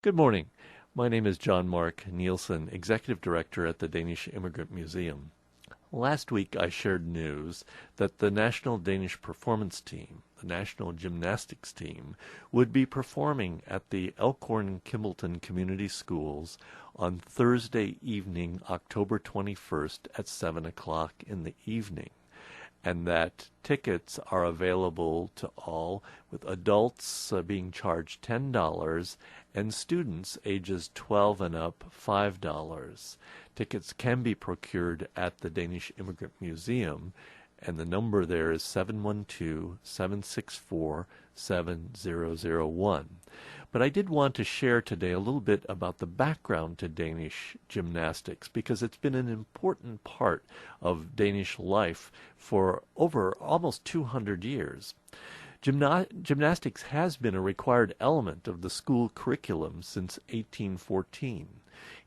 Good morning. My name is John Mark Nielsen, Executive Director at the Danish Immigrant Museum. Last week I shared news that the National Danish Performance Team, the National Gymnastics Team, would be performing at the Elkhorn-Kimballton Community Schools on Thursday evening, October 21st at 7 o'clock in the evening, and that tickets are available to all, with adults being charged $10 and students ages 12 and up $5. Tickets can be procured at the Danish Immigrant Museum, and the number there is 712-764-7001. But I did want to share today a little bit about the background to Danish gymnastics, because it's been an important part of Danish life for over almost 200 years. Gymnastics has been a required element of the school curriculum since 1814.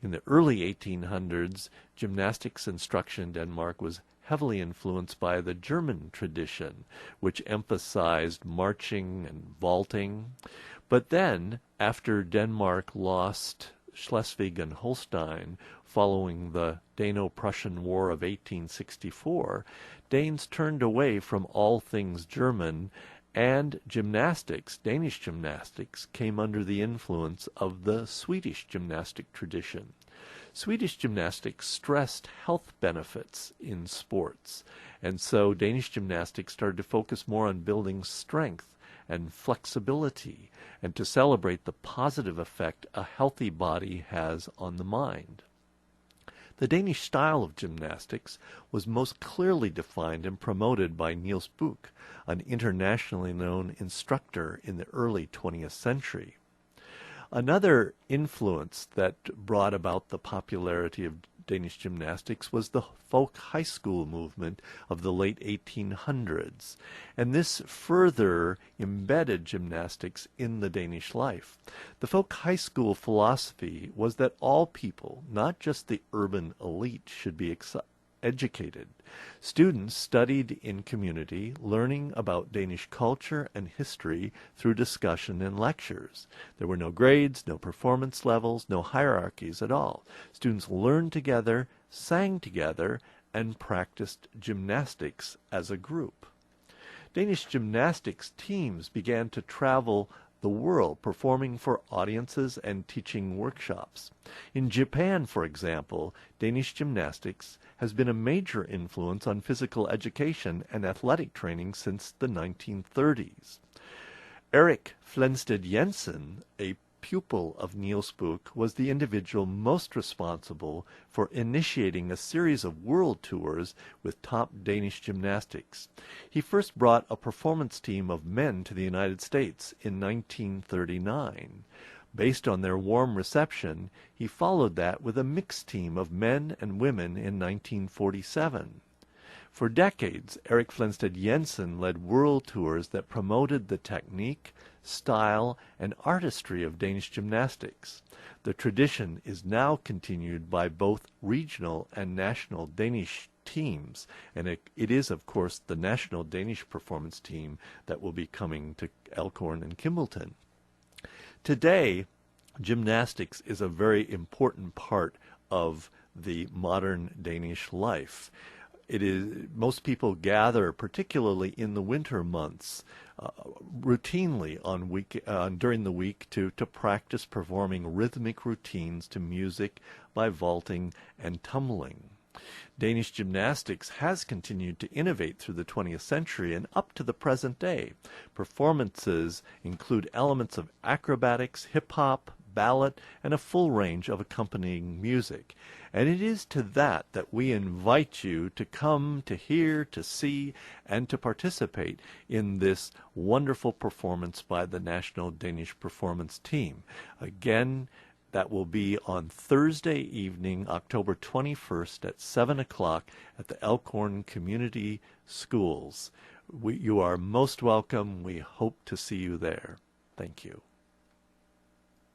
In the early 1800s, gymnastics instruction in Denmark was heavily influenced by the German tradition, which emphasized marching and vaulting. But then, after Denmark lost Schleswig and Holstein following the Dano-Prussian War of 1864, Danes turned away from all things German, and gymnastics, Danish gymnastics, came under the influence of the Swedish gymnastic tradition. Swedish gymnastics stressed health benefits in sports, and so Danish gymnastics started to focus more on building strength and flexibility, and to celebrate the positive effect a healthy body has on the mind. The Danish style of gymnastics was most clearly defined and promoted by Niels Buch, an internationally known instructor in the early 20th century. Another influence that brought about the popularity of Danish gymnastics was the folk high school movement of the late 1800s, and this further embedded gymnastics in the Danish life. The folk high school philosophy was that all people, not just the urban elite, should be educated. Students studied in community, learning about Danish culture and history through discussion and lectures. There were no grades, no performance levels, no hierarchies at all. Students learned together, sang together, and practiced gymnastics as a group. Danish gymnastics teams began to travel the world, performing for audiences and teaching workshops. In Japan, for example, Danish gymnastics has been a major influence on physical education and athletic training since the 1930s. Erik Flensted Jensen, a pupil of Niels Buch, was the individual most responsible for initiating a series of world tours with top Danish gymnastics. He first brought a performance team of men to the United States in 1939. Based on their warm reception, he followed that with a mixed team of men and women in 1947. For decades, Erik Flensted Jensen led world tours that promoted the technique, style, and artistry of Danish gymnastics. The tradition is now continued by both regional and national Danish teams, and it is, of course, the National Danish Performance Team that will be coming to Elkhorn and Kimballton. Today, gymnastics is a very important part of the modern Danish life. Most people gather, particularly in the winter months, routinely during the week to practice performing rhythmic routines to music by vaulting and tumbling. Danish gymnastics has continued to innovate through the 20th century and up to the present day. Performances include elements of acrobatics, hip-hop, ballet, and a full range of accompanying music. And it is to that we invite you to come to hear, to see, and to participate in this wonderful performance by the National Danish Performance Team. Again, that will be on Thursday evening, October 21st at 7 o'clock at the Elkhorn Community Schools. You are most welcome. We hope to see you there. Thank you.